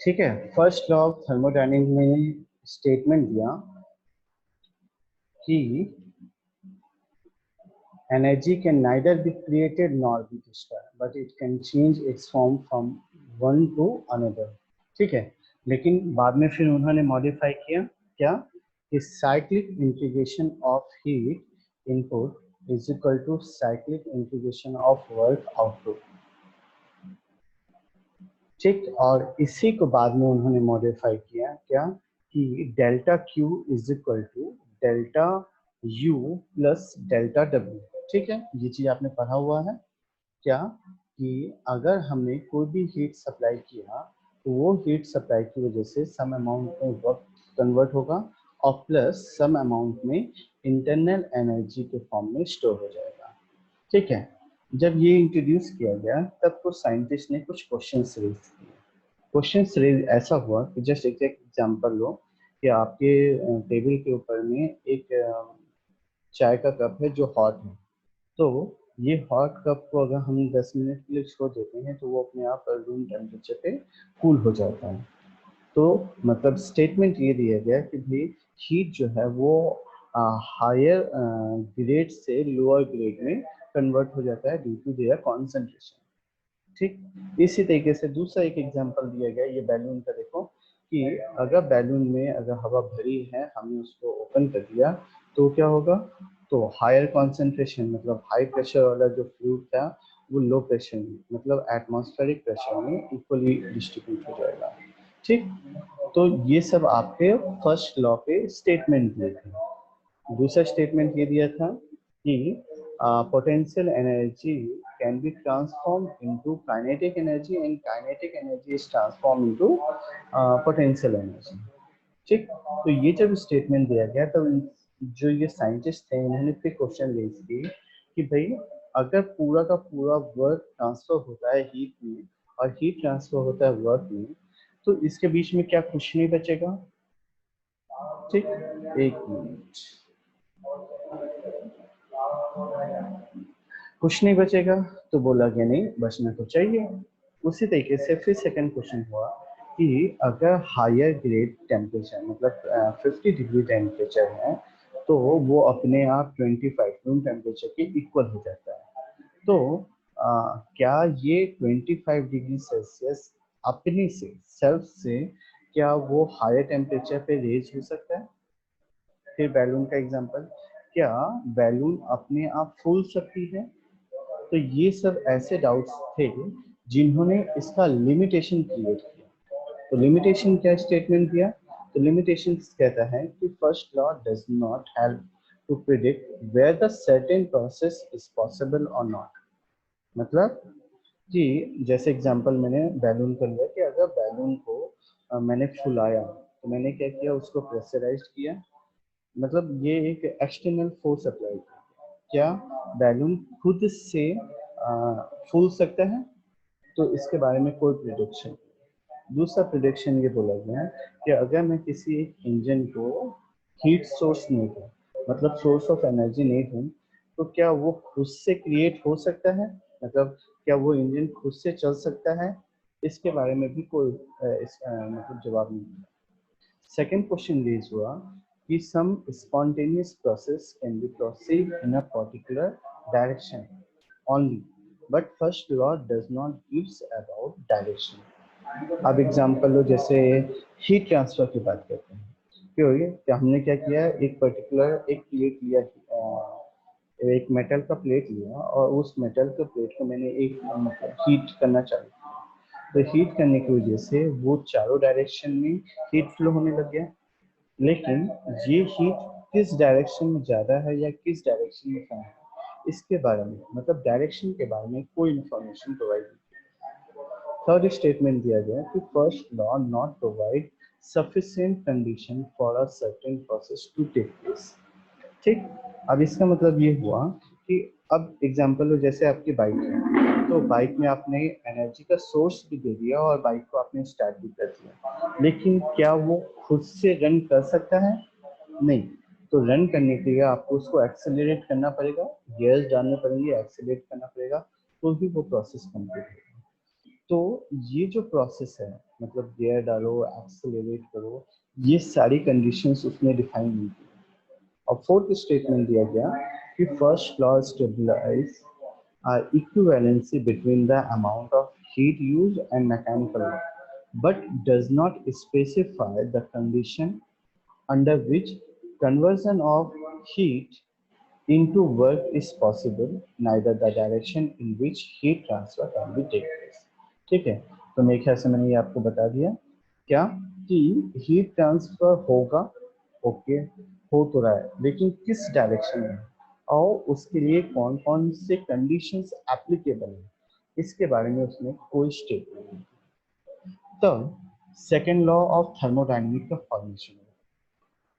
ठीक है। First law of thermodynamics में स्टेटमेंट दिया कि energy can neither be created nor be destroyed, but it can change its form from one to another। ठीक है। लेकिन बाद में फिर उन्होंने मॉडिफाई किया क्या कि cyclic integration of heat input is equal to cyclic integration of work output. ठीक। और इसी को बाद में उन्होंने मॉडिफाई किया क्या कि delta Q is equal to delta U plus delta W. ठीक है, ये चीज आपने पढ़ा हुआ है क्या कि अगर हमने कोई भी हीट सप्लाई किया तो वो हीट सप्लाई की वजह से सम अमाउंट में वर्क कन्वर्ट होगा और प्लस सम अमाउंट में इंटरनल एनर्जी के फॉर्म में स्टोर हो जाएगा। ठीक है। जब ये इंट्रोड्यूस किया गया तब तो साइंटिस्ट ने कुछ क्वेश्चंस रेज किए। क्वेश्चंस रेज ऐसा हुआ कि जस्ट एक एग्जांपल लो कि आपके टेबल के ऊपर में एक चाय का कप है जो हॉट है। तो ये हॉट कप को अगर हम 10 मिनट के लिए छोड़ देते हैं तो वो अपने आप रूम टेम्परेचर पे कूल हो जाता है। तो मतलब स्टेटमेंट ये दिया गया कि भाई हीट जो है वो हायर ग्रेड से लोअर ग्रेड में कन्वर्ट हो जाता है ड्यू टू देयर कॉन्सेंट्रेशन। ठीक। इसी तरीके से दूसरा एक एग्जांपल दिया गया ये बैलून का। देखो कि अगर बैलून में अगर हवा भरी है हमने उसको ओपन कर दिया तो क्या होगा, तो हायर कॉन्सेंट्रेशन मतलब हाई प्रेशर वाला जो फ्लूइड था वो लो प्रेशर में मतलब एटमॉस्फेरिक प्रेशर में इक्वली डिस्ट्रीब्यूट हो जाएगा। ठीक। तो ये सब आपके फर्स्ट लॉ पे स्टेटमेंट दिए थे। दूसरा स्टेटमेंट ये दिया था कि potential energy can be transform into kinetic energy and kinetic energy is transform into potential energy. ठीक। तो ये जब स्टेटमेंट दिया गया तो जो ये साइंटिस्ट थे इन्होंने फिर क्वेश्चन रेज की कि भाई अगर पूरा का पूरा वर्क ट्रांसफर होता है हीट में और हीट ट्रांसफर होता है वर्क में तो इसके बीच में क्या कुछ नहीं बचेगा। ठीक। एक मिनट, कुछ नहीं बचेगा। तो बोला कि नहीं बचना तो चाहिए। उसी तरीके से फिर सेकंड क्वेश्चन हुआ कि अगर हायर ग्रेड टेम्परेचर मतलब 50 डिग्री टेम्परेचर है तो वो अपने आप 25 रूम टेम्परेचर के इक्वल हो जाता है। तो क्या ये 25 डिग्री सेल्सियस अपने से सेल्फ से क्या वो हायर टेम्परेचर पे रेज हो सकता है। फिर बैलून का एग्जांपल, क्या बैलून अपने आप फूल सकती है। तो ये सब ऐसे डाउट्स थे जिन्होंने इसका लिमिटेशन क्रिएट किया। तो लिमिटेशन क्या स्टेटमेंट दिया, तो लिमिटेशन कहता है कि first law does not help to predict where the certain process is possible और नॉट। मतलब कि जैसे एग्जांपल मैंने बैलून कर लिया कि अगर बैलून को मैंने फुलाया तो मैंने क्या किया उसको प्रेशराइज किया मतलब ये एक एक्सटर्नल फोर्स अप्लाई किया। क्या बैलून खुद से फूल सकता है, तो इसके बारे में कोई प्रिडिक्शन। दूसरा प्रिडिक्शन ये बोला गया कि अगर मैं किसी एक इंजन को हीट सोर्स नहीं दूँ मतलब सोर्स ऑफ एनर्जी नहीं दूँ तो क्या वो खुद से क्रिएट हो सकता है, मतलब क्या वो इंजन खुद से चल सकता है। इसके बारे में भी कोई मतलब जवाब नहीं मिला। सेकेंड क्वेश्चन रेज हुआ कि some spontaneous process can be proceed in a particular direction only, but first law does not gives about direction। अब एग्जांपल लो जैसे हीट ट्रांसफर की बात करते हैं। क्यों ये क्या हमने क्या किया एक पर्टिकुलर एक प्लेट लिया एक मेटल का प्लेट लिया और उस मेटल के प्लेट को मैंने एक मतलब हीट करना चालू किया। तो हीट करने की वजह से वो चारों डायरेक्शन में हीट फ्लो होने लग गया। लेकिन ये हीट किस डायरेक्शन में ज़्यादा है या किस डायरेक्शन में कम है इसके बारे में मतलब डायरेक्शन के बारे में कोई इंफॉर्मेशन प्रोवाइड नहीं। थर्ड स्टेटमेंट दिया गया कि first law not provide sufficient condition for a certain process to take place. ठीक। अब इसका मतलब ये हुआ कि अब एग्जांपल हो जैसे आपकी बाइक है तो बाइक में आपने एनर्जी का सोर्स भी दे दिया और बाइक को आपने स्टार्ट भी कर दिया, लेकिन क्या वो खुद से रन कर सकता है, नहीं। तो रन करने के लिए आपको उसको एक्सेलरेट करना पड़ेगा, गियर्स डालने पड़ेंगे, एक्सेलरेट करना पड़ेगा तो ही वो प्रोसेस कंप्लीट होगा। तो ये जो प्रोसेस है, मतलब गियर डालो, एक्सेलरेट करो, ये सारी कंडीशंस उसने डिफाइन नहीं की। और फोर्थ स्टेटमेंट दिया गया कि first law stabilise equivalency between the amount of heat used and mechanical work, but does not specify the condition under which conversion of heat into work is possible, neither the direction in which heat transfer can be take place। ठीक है, तो मेरे ख्याल से मैंने ये आपको बता दिया क्या कि हीट ट्रांसफर होगा, ओके, हो तो रहा है, लेकिन किस डायरेक्शन में और उसके लिए कौन कौन से कंडीशंस एप्लीकेबल है, इसके बारे में उसने कोई स्टेटमेंट नहीं। तब सेकेंड लॉ ऑफ थर्मोडायनेमिक का फॉर्मेशन।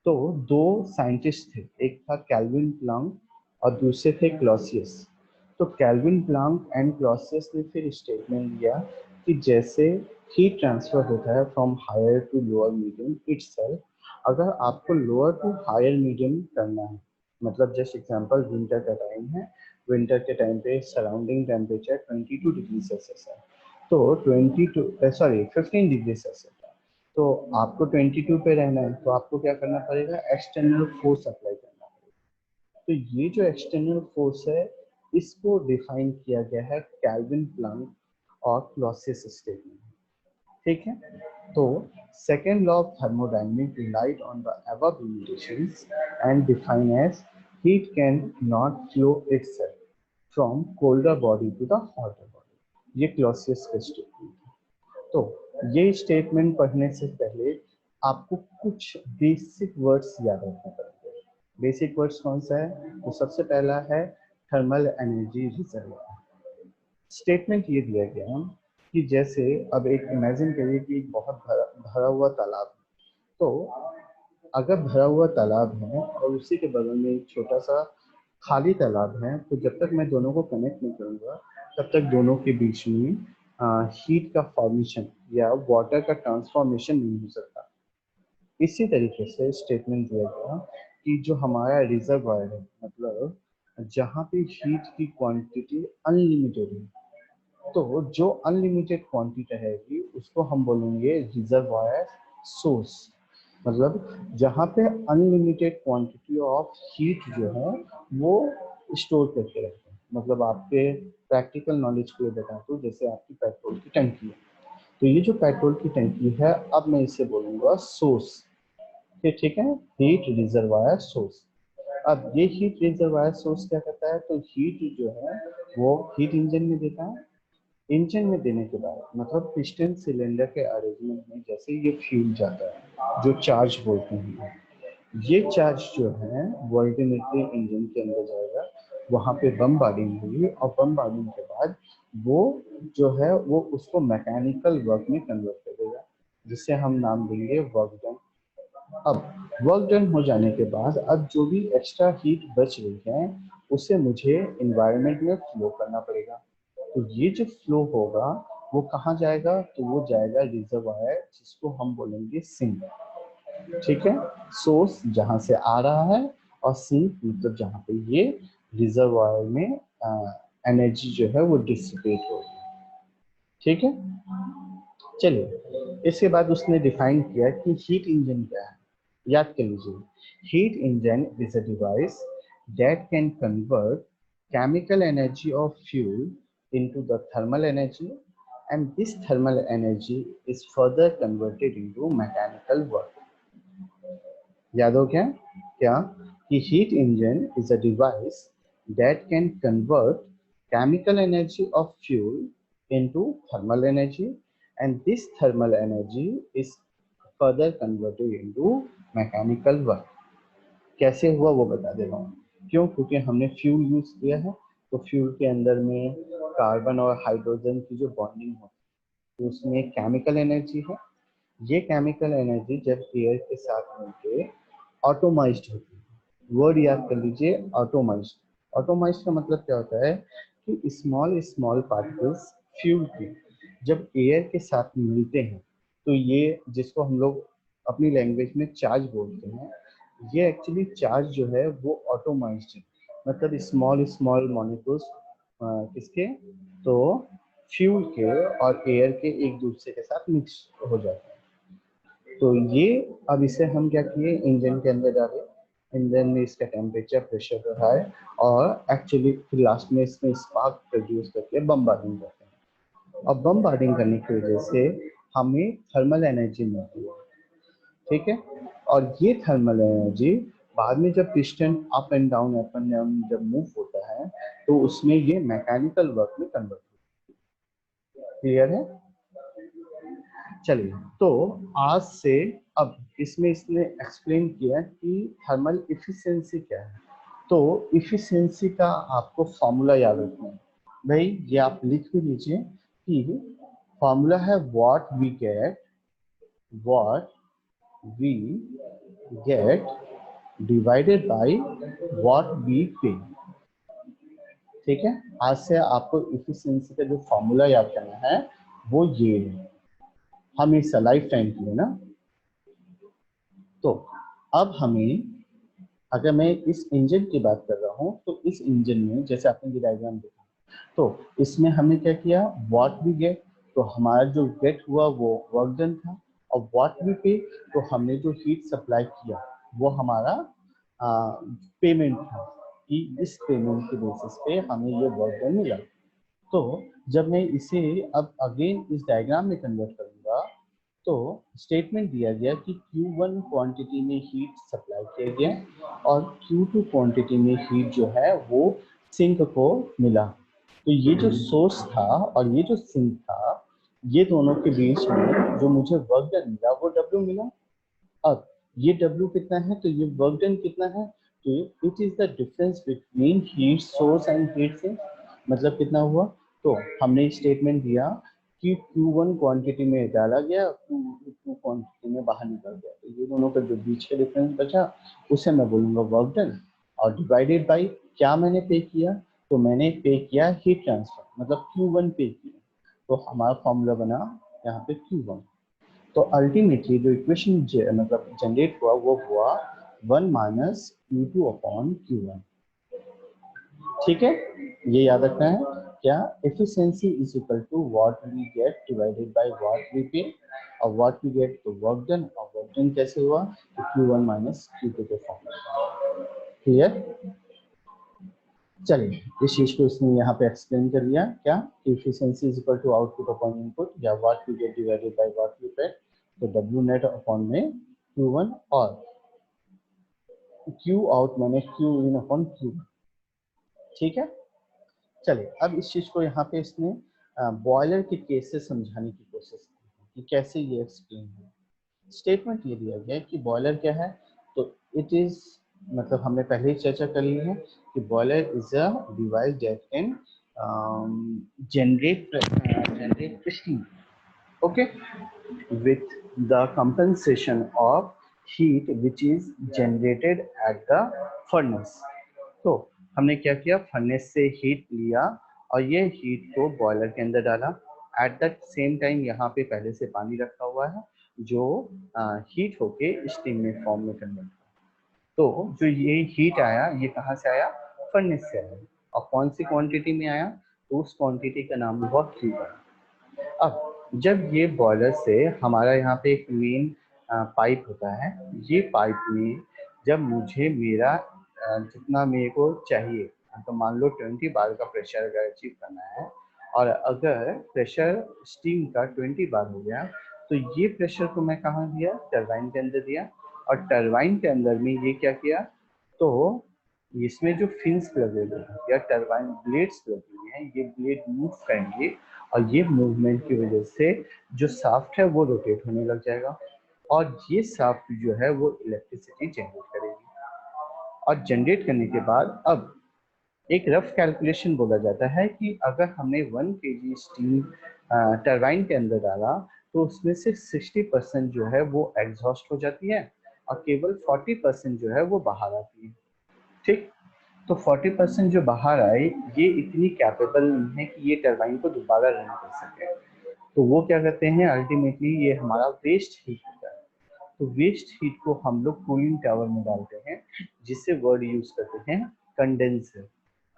तो दो साइंटिस्ट थे, एक था कैल्विन प्लैंक और दूसरे थे क्लॉसियस। तो कैल्विन प्लैंक एंड क्लॉसियस ने फिर स्टेटमेंट दिया कि जैसे हीट ट्रांसफर होता है from higher to lower medium itself, अगर आपको लोअर टू हायर मीडियम करना है, मतलब जस्ट एग्जांपल विंटर का टाइम है, विंटर के टाइम पे सराउंडिंग टेम्परेचर 22 डिग्री सेल्सियस है, तो 15 डिग्री सेल्सियस, तो आपको 22 पे रहना है, तो आपको क्या करना पड़ेगा, एक्सटर्नल फोर्स अप्लाई करना पड़ेगा। तो ये जो एक्सटर्नल फोर्स है, इसको डिफाइन किया गया है कैल्विन प्लैंक और क्लॉसियस स्टेटमेंट। ठीक है, तो second law of thermodynamic relied on the above limitations and define as heat cannot flow itself from colder body to the hotter body. ये क्लॉसियस का स्टेटमेंट। तो ये स्टेटमेंट पढ़ने से पहले आपको कुछ बेसिक वर्ड्स याद रखने पड़ेंगे। बेसिक वर्ड्स कौन सा है, तो सबसे पहला है थर्मल एनर्जी रिजर्व। स्टेटमेंट ये दिया गया कि जैसे अब एक इमेजिन करिए कि एक बहुत भरा हुआ तालाब है। तो अगर भरा हुआ तालाब है और उसी के बगल में एक छोटा सा खाली तालाब है, तो जब तक मैं दोनों को कनेक्ट नहीं करूंगा तब तक दोनों के बीच में हीट का फॉर्मेशन या वाटर का ट्रांसफॉर्मेशन नहीं हो सकता। इसी तरीके से स्टेटमेंट दिया गया कि जो हमारा रिजर्वायर है, मतलब जहाँ पे हीट की क्वांटिटी अनलिमिटेड है, तो जो अनलिमिटेड क्वांटिटी रहेगी उसको हम बोलेंगे रिजर्वायर सोर्स। मतलब जहाँ पे अनलिमिटेड क्वांटिटी ऑफ हीट जो है वो स्टोर करके रखते हैं। मतलब आपके प्रैक्टिकल नॉलेज के लिए बताऊँ तो जैसे आपकी पेट्रोल की टंकी है, तो ये जो पेट्रोल की टंकी है, अब मैं इसे बोलूंगा सोर्स। ठीक है, हीट रिजर्वायर सोर्स। अब ये हीट रिजर्वायर सोर्स क्या करता है, तो हीट जो है वो हीट इंजन में देता है। इंजन में देने के बाद मतलब पिस्टन सिलेंडर के अरेंजमेंट में जैसे ये फ्यूल जाता है, जो चार्ज बोलते हैं, ये चार्ज जो है वो अल्टीमेटली इंजन के अंदर जाएगा, वहां पे बम बारिंग होगी और बम बारिंग के बाद वो जो है वो उसको मैकेनिकल वर्क में कन्वर्ट कर देगा, जिससे हम नाम देंगे वर्क डन। अब वर्क डन हो जाने के बाद अब जो भी एक्स्ट्रा हीट बच रही है उसे मुझे इन्वायरमेंट में फ्लो करना पड़ेगा। तो ये जो फ्लो होगा वो कहाँ जाएगा, तो वो जाएगा रिजर्वायर, जिसको हम बोलेंगे सिंक। ठीक है, सोर्स जहां से आ रहा है और सिंक मतलब जहां पे ये रिजर्वायर में एनर्जी जो है वो डिसिपेट होगी। ठीक है, चलिए इसके बाद उसने डिफाइन किया कि हीट इंजन क्या है। याद कर लीजिए, heat engine is a device that can convert chemical energy of fuel into the thermal energy, and this thermal energy is further converted into mechanical work। याद हो गया क्या कि heat engine is a device that can convert chemical energy of fuel into thermal energy, and this thermal energy is further converted into mechanical work. कैसे हुआ वो बता दे रहा हूँ। क्यों, क्योंकि हमने फ्यूल यूज किया है, तो फ्यूल के अंदर में कार्बन और हाइड्रोजन की जो बॉन्डिंग होती है, तो उसमें केमिकल एनर्जी है। ये केमिकल एनर्जी जब एयर के साथ मिलके ऑटोमाइज्ड होती है। वर्ड याद कर लीजिए, ऑटोमाइज्ड। ऑटोमाइज्ड का मतलब क्या होता है कि स्मॉल स्मॉल पार्टिकल्स फ्यूल के जब एयर के साथ मिलते हैं, तो ये जिसको हम लोग अपनी लैंग्वेज में चार्ज बोलते हैं, ये एक्चुअली चार्ज जो है वो ऑटोमाइज्ड है। मतलब स्मॉल स्मॉल मॉलिक्यूल्स किसके, तो फ्यूल के और एयर के एक दूसरे के साथ मिक्स हो जाते हैं। तो ये अब इसे हम क्या किए, इंजन के अंदर डाले, इंजन में इसका टेम्परेचर प्रेशर बढ़ाए और एक्चुअली फिर लास्ट में इसमें स्पार्क प्रोड्यूस करके बम्बार्डिंग करते हैं। और बम्बार्डिंग करने की वजह से हमें थर्मल एनर्जी मिलती है, ठीक है। और ये थर्मल एनर्जी बाद में जब पिस्टन अप एंड डाउन जब मूव होता है तो उसमें ये मैकेनिकल वर्क में कन्वर्ट होता है। क्लियर है? चलिए, तो आज से अब इसमें इसने एक्सप्लेन किया कि थर्मल इफिशिएंसी क्या है। तो इफिशिएंसी का आपको फॉर्मूला याद रखना है भाई, ये आप लिख भी लीजिए कि फॉर्मूला है what we get divided by what we pay. ठीक है, आज से आपको इफिशिएंसी का जो फॉर्मूला याद करना है वो ये है, हमेशा लाइफ टाइम के लिए ना। तो अब हमें, अगर मैं इस इंजन की बात कर रहा हूँ तो इस इंजन में जैसे आपने ये डायग्राम देखा, तो इसमें हमने क्या किया, व्हाट वी गेट, तो हमारा जो गेट हुआ वो वर्क डन था। और व्हाट वी पे, तो हमने जो हीट सप्लाई किया वो हमारा पेमेंट था, कि इस पेमेंट के बेसिस पे हमें ये वर्क डन मिला। तो जब मैं इसे अब अगेन इस डायग्राम में कन्वर्ट करूंगा तो स्टेटमेंट दिया गया कि Q1 क्वांटिटी में हीट सप्लाई किया गया और Q2 क्वांटिटी में हीट जो है वो सिंक को मिला। तो ये जो सोर्स था और ये जो सिंक था, ये दोनों के बीच में जो मुझे वर्क डन मिला वो W मिला। अब ये W कितना है, तो ये वर्क डन कितना है, तो it is the difference between heat source and heat sink. मतलब कितना हुआ, तो हमने स्टेटमेंट दिया कि Q1 क्वांटिटी में डाला गया, Q2 क्वांटिटी में बाहर निकल गया, तो ये दोनों का जो बीच का डिफरेंस बचा उसे मैं बोलूंगा वर्क डन। और डिवाइडेड बाई क्या मैंने पे किया, तो मैंने पे किया हीट ट्रांसफर, मतलब Q1 पे किया, तो हमारा फॉर्मूला बना यहाँ पे Q1। तो अल्टीमेटली जो इक्वेशन मतलब जनरेट हुआ वो हुआ 1 माइनस Q2 अपॉन Q1। ठीक है, ये याद रखना है क्या, efficiency is equal to what we get divided by what we pay. और व्हाट वी गेट तो वर्क डन, और वर्क डन कैसे हुआ, तो Q1 माइनस Q2 के फॉर्म में। क्लियर? चलिए, इस चीज को इसने यहाँ पे एक्सप्लेन कर दिया क्या, efficiency is equal to output upon input, या what we get divided by what we pay. तो W नेट अपॉन में Q1 और Q आउट मैंने Q इन अपॉन Q1। ठीक है, चलिए अब इस चीज को यहाँ पे इसने बॉयलर के केस से समझाने की कोशिश की कि कैसे ये एक्सप्लेन है। स्टेटमेंट ये दिया गया है कि बॉयलर क्या है, तो इट इज, मतलब हमने पहले ही चर्चा कर ली है कि boiler is a device that can generate steam, okay, with the compensation of heat which is generated at the furnace। तो हमने क्या किया, फर्नेस से हीट लिया और ये हीट को बॉयलर के अंदर डाला। एट द सेम टाइम यहाँ पे पहले से पानी रखा हुआ है जो हीट होके स्टीम में फॉर्म में कन्वर्ट हुआ। तो जो ये हीट आया ये कहाँ से आया, फर्नेस से आया। और कौन सी क्वांटिटी में आया, तो उस क्वांटिटी का नाम हुआ Q1। अब जब ये बॉयलर से हमारा यहाँ पे एक मेन पाइप होता है, ये पाइप में जब मुझे मेरा जितना मेरे को चाहिए, तो मान लो 20 बार का प्रेशर अगर अचीव करना है, और अगर प्रेशर स्टीम का 20 बार हो गया, तो ये प्रेशर को मैं कहाँ दिया, टरबाइन के अंदर दिया। और टरबाइन के अंदर में ये क्या किया, तो इसमें जो फिन्स लगे हुए हैं या टरबाइन ब्लेड्स लगे हुए हैं, ये ब्लेड मूव करेंगे और ये मूवमेंट की वजह से जो शाफ्ट है वो रोटेट होने लग जाएगा, और ये शाफ्ट जो है वो इलेक्ट्रिसिटी जनरेट करेगी। और जनरेट करने के बाद अब एक रफ कैलकुलेशन बोला जाता है कि अगर हमने 1 kg स्टीम टरबाइन के अंदर डाला तो उसमें से 60% जो है वो एग्जॉस्ट हो जाती है और केवल 40% जो है वो बाहर आती है। ठीक, तो 40% जो बाहर आए ये इतनी कैपेबल नहीं है कि ये टरबाइन को दोबारा रन कर सके। तो वो क्या करते हैं, अल्टीमेटली ये हमारा वेस्ट हीट होता है। तो वेस्ट हीट को हम लोग कूलिंग टावर में डालते हैं, जिससे वर्ड यूज करते हैं कंडेंसर।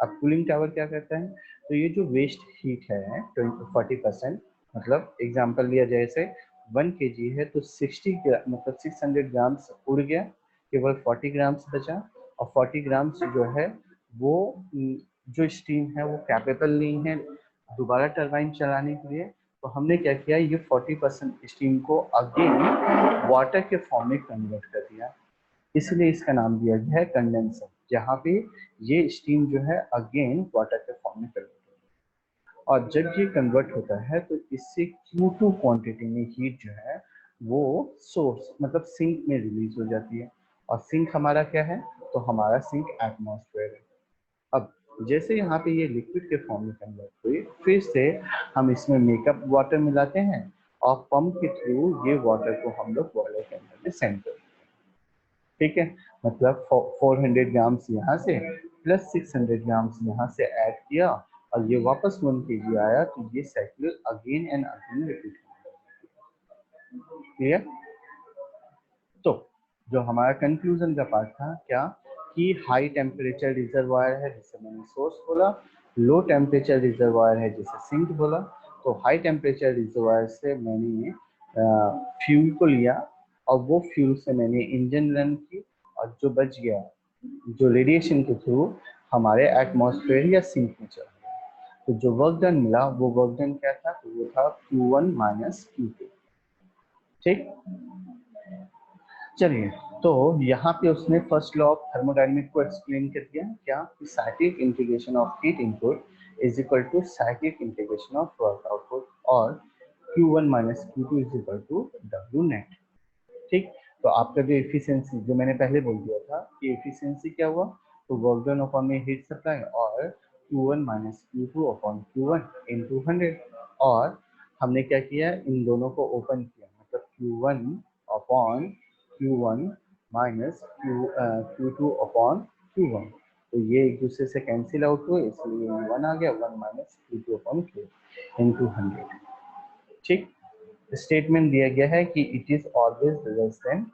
अब कूलिंग टावर क्या करता है, तो ये जो वेस्ट हीट है 40%, मतलब एग्जांपल लिया जाए जैसे 1 kg है तो 60 मतलब 600 ग्राम्स उड़ गया, केवल 40 ग्राम्स बचा, और 40 ग्राम्स जो है वो जो स्टीम है वो कैपेबल नहीं है दोबारा टरबाइन चलाने के लिए, तो हमने क्या किया, ये 40% स्टीम को अगेन वाटर के फॉर्म में कन्वर्ट कर दिया, इसलिए इसका नाम दिया गया है कंडेंसर, जहाँ पे ये स्टीम जो है अगेन वाटर के फॉर्म में कन्वर्ट होती है। और जब ये कन्वर्ट होता है तो इससे Q2 क्वांटिटी में हीट जो है वो सोर्स मतलब सिंक में रिलीज हो जाती है, और सिंक हमारा क्या है, तो हमारा सिंक एटमॉस्फेयर है। अब जैसे यहाँ पे ये लिक्विड के फॉर्म में कन्वर्ट हुई, फिर से हम इसमें मेकअप वाटर मिलाते हैं और पंप के थ्रू ये वाटर को हम लोग बॉयलर के अंदर में सेंड करते हैं। ठीक है, मतलब 400 ग्राम्स यहाँ से प्लस 600 ग्राम्स यहाँ से ऐड किया और ये वापस 1 kg आया, तो ये cycle again and again repeat हो। क्लियर? तो जो हमारा कंक्लूजन का पार्ट था क्या, कि हाई टेम्परेचर रिजर्वायर है जिसे मैंने सोर्स बोला, लो टेम्परेचर रिजर्वायर है जिसे सिंक बोला। तो हाई टेम्परेचर रिजर्वायर से मैंने फ्यूल को लिया और वो फ्यूल से मैंने इंजन रन की, और जो बच गया जो रेडिएशन के थ्रू हमारे एटमॉस्फेयर या सिंक में चला गया, तो जो वर्क डन मिला वो वर्क डन क्या था, तो वो था Q1 माइनस Q2। ठीक, चलिए, तो यहाँ पे उसने फर्स्ट लॉ ऑफ थर्मोडायनेमिक को एक्सप्लेन कर दिया, क्या कि cyclic integration of heat input is equal to cyclic integration of work output, और Q1 minus Q2 is equal to W net. ठीक, तो आपका जो एफिशिएंसी जो मैंने पहले बोल दिया था कि एफिशिएंसी क्या हुआ, तो वर्क डन अपॉन में हीट सप्लाई, और Q1 minus Q2 upon Q1 into 100, और हमने क्या किया, इन दोनों को ओपन किया, मतलब Q1 upon Q1 minus Q2 upon Q1, तो ये एक दूसरे से कैंसिल आउट हुए, इसलिए 1 आ गया, 1 minus Q2 upon Q into 100। ठीक, स्टेटमेंट दिया गया है कि it is always less than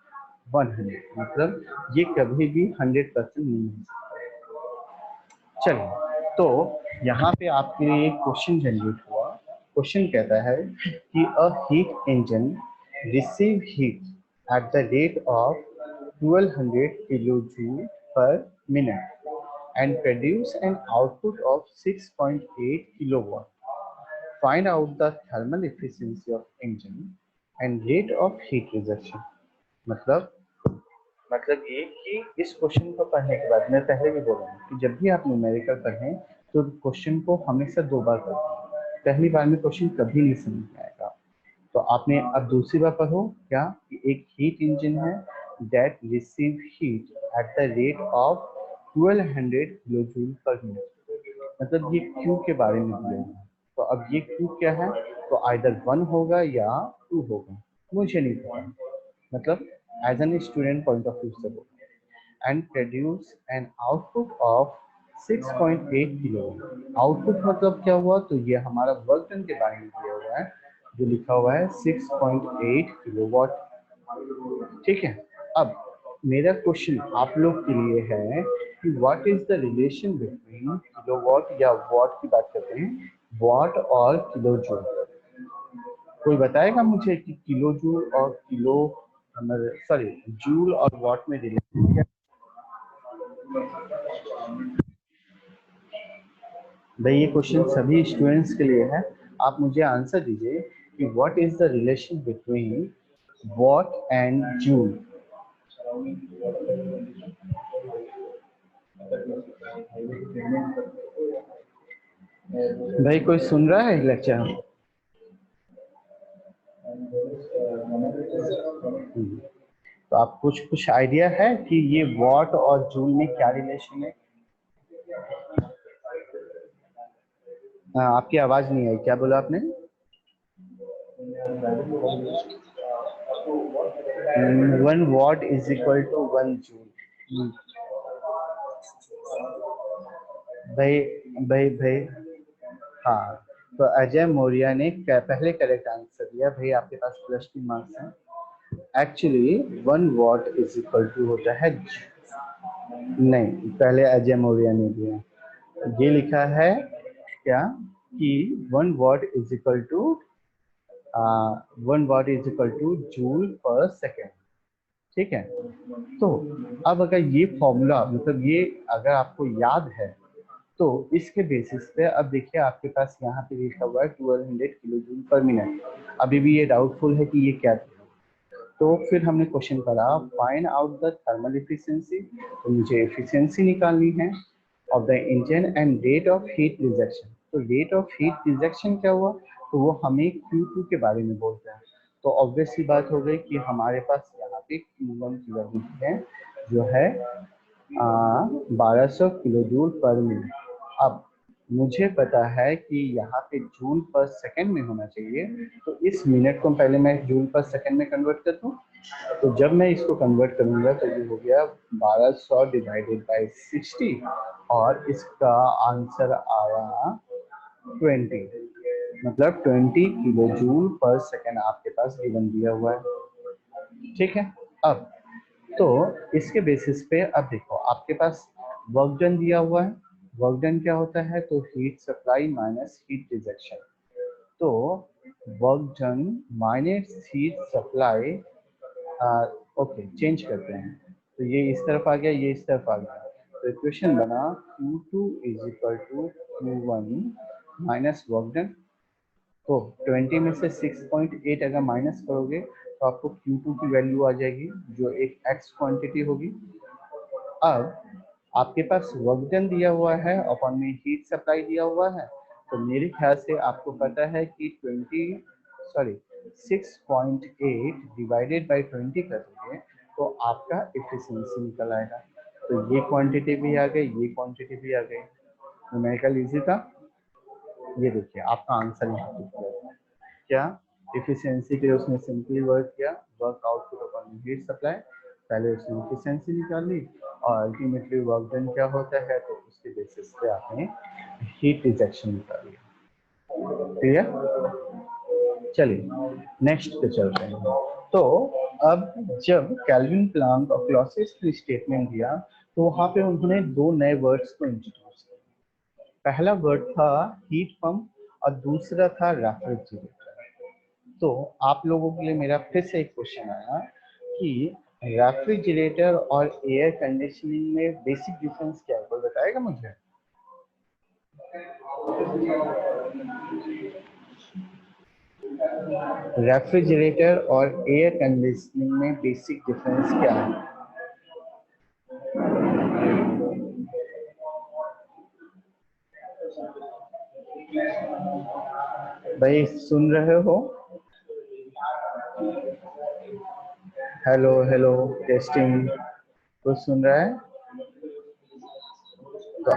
100, मतलब ये कभी भी 100% नहीं हो सकता। चलिए, तो यहाँ पे आपके लिए एक क्वेश्चन जनरेट हुआ। क्वेश्चन कहता है कि a heat engine receive heat at the rate of 1200 kilojoule पर minute and produce an output of 6.8 kilowatt. Find out the thermal efficiency of engine and rate of heat rejection. मतलब ये कि इस question को पढ़ने के बाद, मैं पहले भी बोला हूँ कि जब भी आप न्यूमेरिकल पढ़ें तो क्वेश्चन को हमेशा 2 बार पढ़ें, पहली बार में क्वेश्चन कभी नहीं समझ में आएगा। तो आपने अब दूसरी बार पढ़ो क्या, कि एक हीट इंजन है that receive heat at the rate of 1200 kilojoule पर मिनट, मतलब ये क्यू के बारे में दिया है। तो अब ये क्यू क्या है, तो आइदर 1 होगा या 2 होगा, मुझे नहीं पता, मतलब as an student point of view से बोला, and produce an output of 6.8 kilo. Output मतलब क्या हुआ, तो ये हमारा वर्क डन के बारे में दिया हुआ है, जो लिखा हुआ है 6.8 किलोवाट। ठीक है, अब मेरा क्वेश्चन आप लोग के लिए है कि what is the relation between kilowatt, या वॉट की बात करते हैं, वॉट और किलोजूल। कोई बताएगा मुझे कि किलोजूल और किलो, सॉरी, जूल और वॉट में रिलेशन क्या? भाई ये क्वेश्चन सभी स्टूडेंट्स के लिए है, आप मुझे आंसर दीजिए कि what is the relation between what and joule. भाई कोई सुन रहा है लेक्चर? तो आप कुछ आइडिया है कि ये वॉट और जूल में क्या रिलेशन है? हाँ, आपकी आवाज नहीं आई, क्या बोला आपने? 1 watt is equal to 1 joule. भाई भाई भाई, हाँ, तो अजय मौर्य ने पहले करेक्ट आंसर दिया। भाई आपके पास +2 मार्क्स हैं। Actually 1 watt is equal to होता है, नहीं, पहले अजय मौर्य ने दिया। ये लिखा है क्या कि 1 watt is equal to 1 watt is equal to joule per second. ठीक है, तो अब अगर ये फॉर्मूला मतलब ये अगर आपको याद है तो इसके बेसिस पे अब देखिए आपके पास यहाँ पे लिखा हुआ है 1200 किलो जूल पर मिनट। अभी भी ये डाउटफुल है कि ये क्या है, तो फिर हमने क्वेश्चन करा find out the thermal efficiency. तो मुझे एफिशिएंसी निकालनी है of the engine and rate of heat rejection. तो रेट ऑफ हीट रिजेक्शन क्या हुआ, तो वो हमें Q2 के बारे में बोलते हैं। तो ऑब्वियस सी बात हो गई कि हमारे पास यहाँ पे Q1 की वैल्यू है जो है 1200 किलो जूल पर मिनट। अब मुझे पता है कि यहाँ पे जूल पर सेकंड में होना चाहिए, तो इस मिनट को पहले मैं जूल पर सेकंड में कन्वर्ट कर दूं। तो जब मैं इसको कन्वर्ट करूंगा तो ये हो गया 1200 डिवाइडेड बाय 60 और इसका आंसर आया 20, मतलब 20 किलो जूल पर सेकंड आपके पास गिवन दिया हुआ है। ठीक है, अब तो इसके बेसिस पे अब देखो आपके पास वर्क डन दिया हुआ है। वर्क डन क्या होता है, तो heat supply minus heat rejection. तो work done minus heat supply, okay change करते हैं, तो ये इस तरफ आ गया, ये इस तरफ आ गया। तो इक्वेशन बना Q2 is equal to Q1 minus work done. तो 20 में से 6.8 अगर माइनस करोगे तो आपको Q2 की वैल्यू आ जाएगी जो एक x क्वांटिटी होगी। अब आपके पास वर्क डन दिया हुआ है अपॉन में हीट सप्लाई दिया हुआ है, तो मेरे ख्याल से आपको पता है कि 6.8 डिवाइडेड बाई 20 करोगे तो आपका एफिशिएंसी निकल आएगा। तो ये क्वांटिटी भी आ गई, ये क्वांटिटी भी आ गई। न्यूमेरिकल इजी था। ये देखिए आपका आंसर यहाँ पे किया है। क्या एफिशिएंसी के लिए उसने सिंपली वर्क किया, work output upon heat supply. पहले उसने एफिशिएंसी निकाली और अल्टीमेटली वर्क डन क्या होता है तो उसके बेसिस पे आपने हीट रिजेक्शन निकाली। क्लियर? चलिए नेक्स्ट पे चलते हैं। तो अब जब कैल्विन प्लैंक और क्लॉसियस ने स्टेटमेंट दिया तो वहां पे उन्होंने दो नए वर्ड्स को इंट्रोड्यूस किया। पहला वर्ड था हीट पंप और दूसरा था रेफ्रिजरेटर। तो आप लोगों के लिए मेरा फिर से एक क्वेश्चन आया कि रेफ्रिजरेटर और एयर कंडीशनिंग में बेसिक डिफरेंस क्या है, कोई बताएगा मुझे? रेफ्रिजरेटर और एयर कंडीशनिंग में बेसिक डिफरेंस क्या है? भाई सुन रहे हो? हेलो हेलो टेस्टिंग, कुछ सुन रहा है? तो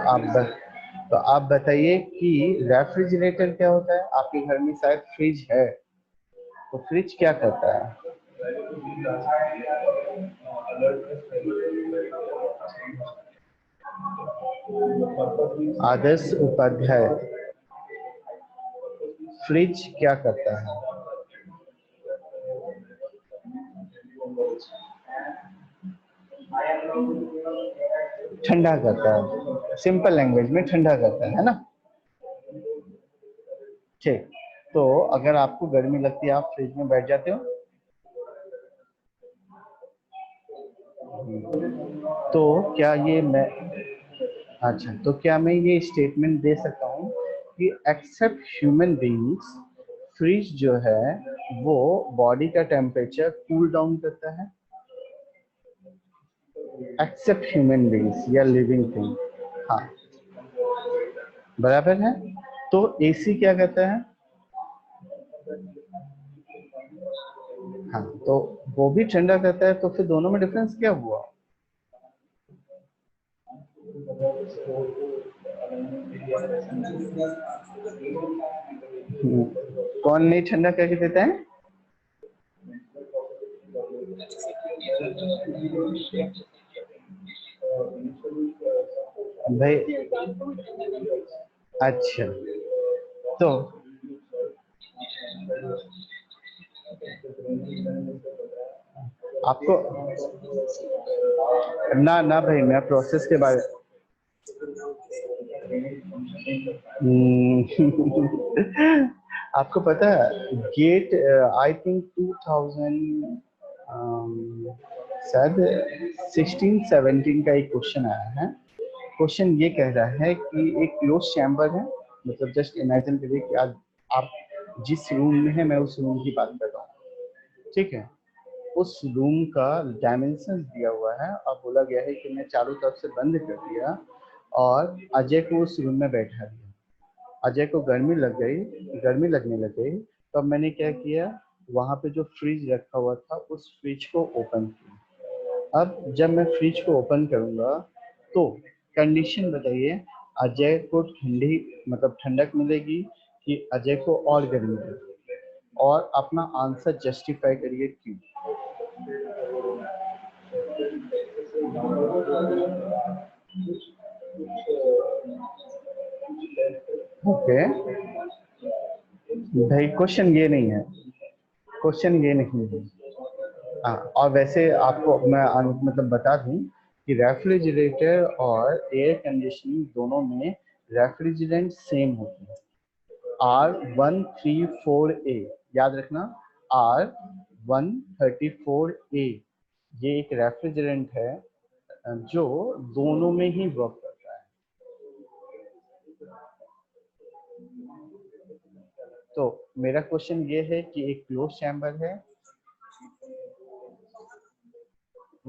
तो आप बताइए कि रेफ्रिजरेटर क्या होता है। आपके घर में शायद फ्रिज है, तो फ्रिज क्या करता है? आदर्श उपाध्याय, फ्रिज क्या करता है? ठंडा करता है, सिंपल लैंग्वेज में ठंडा करता है ना। ठीक, तो अगर आपको गर्मी लगती है आप फ्रिज में बैठ जाते हो? तो क्या ये मैं अच्छा, तो क्या मैं ये स्टेटमेंट दे सकता हूँ कि एक्सेप्ट ह्यूमन बीइंग्स फ्रिज जो है वो बॉडी का टेम्परेचर कूल डाउन करता है? एक्सेप्ट ह्यूमन बीइंग्स या लिविंग थिंग, हाँ बराबर है। तो एसी क्या कहता है? हाँ, तो वो भी ठंडा करता है, तो फिर दोनों में डिफरेंस क्या हुआ? कौन नहीं ठंडा करके देता है? भाई अच्छा, तो आपको ना ना भाई मैं प्रोसेस के बारे आपको पता है गेट आई थिंक 2000 शायद 16-17 का एक क्वेश्चन आया है। क्वेश्चन ये कह रहा है कि एक क्लोज चैम्बर है, मतलब जस्ट इमेजिन करिए कि आज आप जिस रूम में है, मैं उस रूम की बात कर रहा हूँ, ठीक है। उस रूम का डायमेंशन दिया हुआ है और बोला गया है कि मैं चारों तरफ से बंद कर दिया और अजय को उस रूम में बैठा दिया। अजय को गर्मी लग गई, गर्मी लगने लग गई, तो अब मैंने क्या किया, वहां पे जो फ्रिज रखा हुआ था उस फ्रिज को ओपन किया। अब जब मैं फ्रिज को ओपन करूंगा तो कंडीशन बताइए, अजय को ठंडी मतलब ठंडक मिलेगी कि अजय को और गर्मी लगेगी, और अपना आंसर जस्टिफाई करिए क्यों। ओके भाई, क्वेश्चन ये नहीं है, क्वेश्चन ये नहीं है। हाँ, और वैसे आपको मैं मतलब बता दूं कि रेफ्रिजरेटर और एयर कंडीशनिंग दोनों में रेफ्रिजरेंट सेम होते हैं, R134A, याद रखना, R134A, ये एक रेफ्रिजरेंट है जो दोनों में ही वर्क करता है। तो मेरा क्वेश्चन ये है कि एक क्लोज चैम्बर है,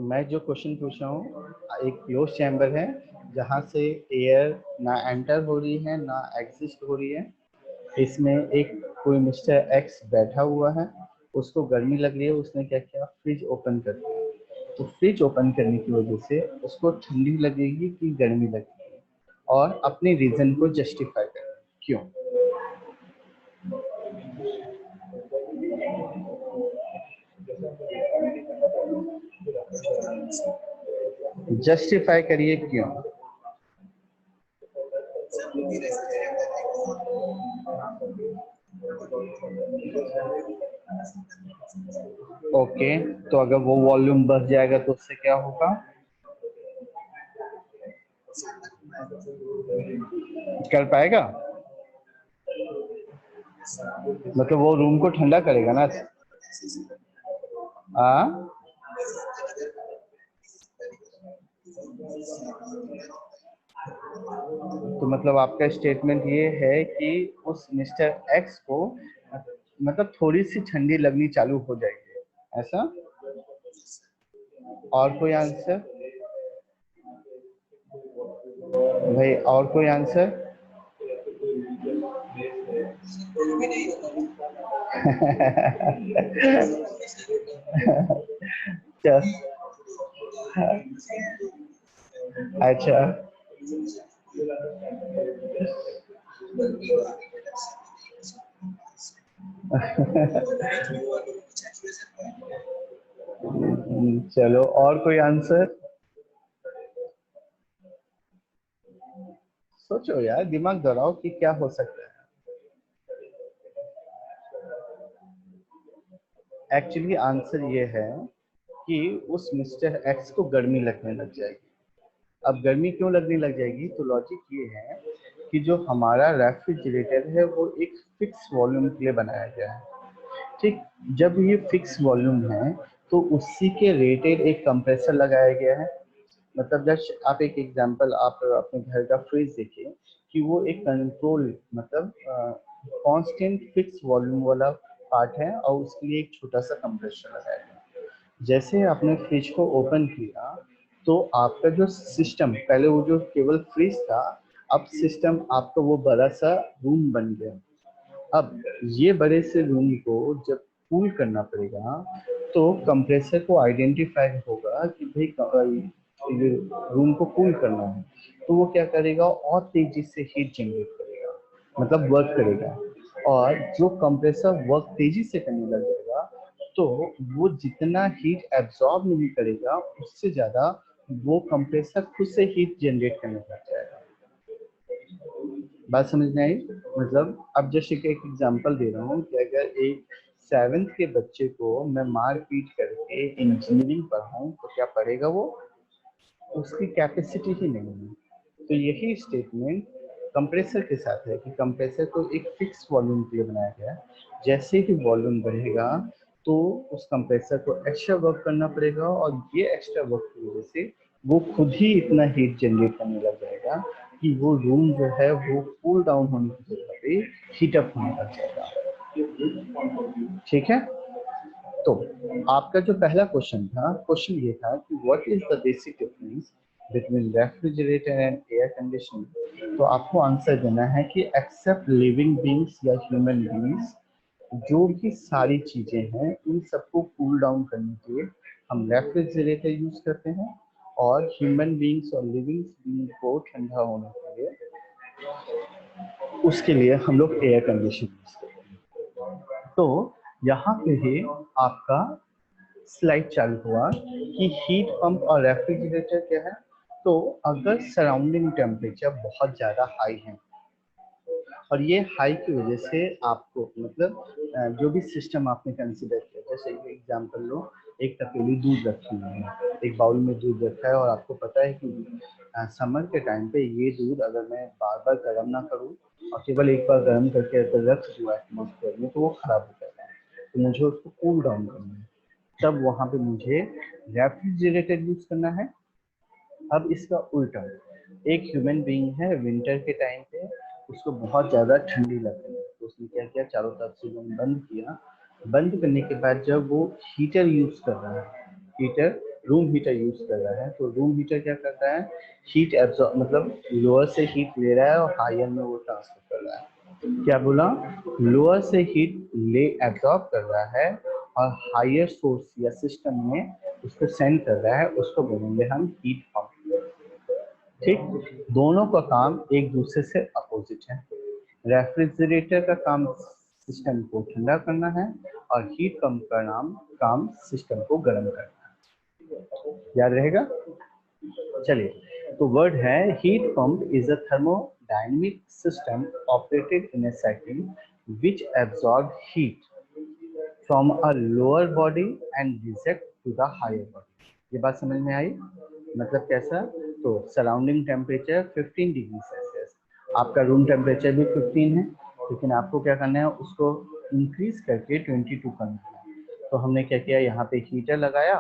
मैं जो क्वेश्चन पूछ रहा हूँ, एक क्लोज चैम्बर है जहाँ से एयर ना एंटर हो रही है ना एग्जिस्ट हो रही है। इसमें एक कोई मिस्टर एक्स बैठा हुआ है, उसको गर्मी लग रही है, उसने क्या किया, फ्रिज ओपन कर दिया। तो फ्रिज ओपन करने की वजह से उसको ठंडी लगेगी कि गर्मी लगेगी, और अपने रीजन को जस्टिफाई करें क्यों। जस्टिफाई करिए क्यों। ओके, तो अगर वो वॉल्यूम बढ़ जाएगा तो उससे क्या होगा, कर पाएगा, मतलब वो रूम को ठंडा करेगा ना। हाँ, तो मतलब आपका स्टेटमेंट ये है कि उस मिस्टर एक्स को मतलब थोड़ी सी ठंडी लगनी चालू हो जाएगी, ऐसा। और कोई आंसर भाई, और कोई आंसर। क्या, अच्छा। चलो, और कोई आंसर। सोचो यार, दिमाग दौड़ाओ कि क्या हो सकता है। एक्चुअली आंसर ये है कि उस मिस्टर एक्स को गर्मी लगने लग जाएगी। अब गर्मी क्यों लगने लग जाएगी, तो लॉजिक ये है कि जो हमारा रेफ्रिजरेटर है वो एक फिक्स वॉल्यूम के लिए बनाया गया है, ठीक। जब ये फिक्स वॉल्यूम है तो उसी के रेटेड एक कंप्रेसर लगाया गया है। मतलब जस्ट आप एक एग्जांपल, आप अपने घर का फ्रिज देखिए कि वो एक कंट्रोल मतलब कांस्टेंट फिक्स वॉल्यूम वाला पार्ट है, और उसके लिए एक छोटा सा कंप्रेसर लगाया गया। जैसे आपने फ्रिज को ओपन किया तो आपका जो सिस्टम, पहले वो जो केवल फ्रिज था, अब सिस्टम आपका वो बड़ा सा रूम बन गया। अब ये बड़े से रूम को जब कूल करना पड़ेगा तो कंप्रेसर को आइडेंटिफाई होगा कि भाई ये रूम को कूल करना है, तो वो क्या करेगा, और तेजी से हीट जनरेट करेगा, मतलब वर्क करेगा। और जो कंप्रेसर वर्क तेजी से करने लगेगा तो वो जितना हीट एब्जॉर्ब नहीं करेगा उससे ज्यादा वो कंप्रेसर खुद से हीट जनरेट करने लग जाएगा। बात समझ में आई। मतलब अब जैसे कि एक एग्जांपल दे रहा हूँ कि अगर एक सेवेंथ के बच्चे को मैं मार पीट करके इंजीनियरिंग पढ़ाऊँ तो क्या पढ़ेगा वो, उसकी कैपेसिटी ही नहीं है। तो यही स्टेटमेंट कंप्रेसर के साथ है कि कंप्रेसर को एक फिक्स वॉल्यूम के लिए बनाया गया है। जैसे ही वॉल्यूम बढ़ेगा तो उस कंप्रेसर को एक्स्ट्रा वर्क करना पड़ेगा और ये एक्स्ट्रा वर्क की वजह से वो खुद ही इतना हीट जनरेट करने लग जाएगा कि वो रूम जो है वो कूल डाउन होने की जगह पे हीट अप होने लग जाएगा। ठीक है, तो आपका जो पहला क्वेश्चन था, क्वेश्चन ये था कि what is the basic difference between refrigerator and air conditioner. तो आपको आंसर देना है कि एक्सेप्ट लिविंग बींग्स या ह्यूमन बींग्स, जो भी सारी चीजें हैं उन सबको कूल डाउन करने के लिए हम रेफ्रिजरेटर यूज करते हैं, और ह्यूमन बींग्स और लिविंग बींग को ठंडा होने के लिए उसके लिए हम लोग एयर कंडीशनर यूज करते हैं। तो यहाँ पे ही आपका स्लाइड चालू हुआ कि हीट पंप और रेफ्रिजरेटर क्या है। तो अगर सराउंडिंग टेम्परेचर बहुत ज़्यादा हाई है और ये हाई की वजह से आपको मतलब जो भी सिस्टम आपने कंसिडर किया, जैसे एग्जांपल लो, एक तपेली दूध रखी हुई है, एक बाउल में दूध रखा है और आपको पता है कि समर के टाइम पे ये दूध अगर मैं बार बार गर्म ना करूँ और केवल एक बार गर्म करके अगर रख दूँ एटमोसफेयर में तो वो खराब हो जाता है। तो मुझे उसको कूल डाउन करना है, तब वहाँ पे मुझे रेफ्रिजरेटर यूज करना है। अब इसका उल्टा, एक ह्यूमन बीइंग है, विंटर के टाइम पे उसको बहुत ज़्यादा ठंडी लग रही है, तो उसने क्या किया, चारों तरफ से रूम बंद किया। बंद करने के बाद जब वो हीटर यूज कर रहा है, हीटर रूम हीटर यूज कर रहा है, तो रूम हीटर क्या करता है, हीट एब्जॉर्ब मतलब लोअर से हीट ले रहा है और हायर में वो ट्रांसफर कर रहा है। क्या बोला, लोअर से हीट ले एब्जॉर्ब कर रहा है और हायर सोर्स या सिस्टम में उसको सेंड कर रहा है, उसको बोलेंगे हम हीट पंप। ठीक, दोनों का काम एक दूसरे से अपोजिट है। रेफ्रिजरेटर का काम सिस्टम को ठंडा करना है और हीट पंप का काम सिस्टम को गर्म करना है। याद रहेगा। चलिए, तो वर्ड है heat pump is a thermodynamic system operated in a cycle which absorb heat from a lower body and reject to the higher body। ये बात समझ में आई, मतलब कैसा, तो सराउंडिंग टेम्परेचर 15 डिग्री सेल्सियस, आपका रूम टेम्परेचर भी 15 है, लेकिन आपको क्या करना है, उसको इंक्रीज करके 22 करना है। तो हमने क्या किया, यहाँ पे हीटर लगाया,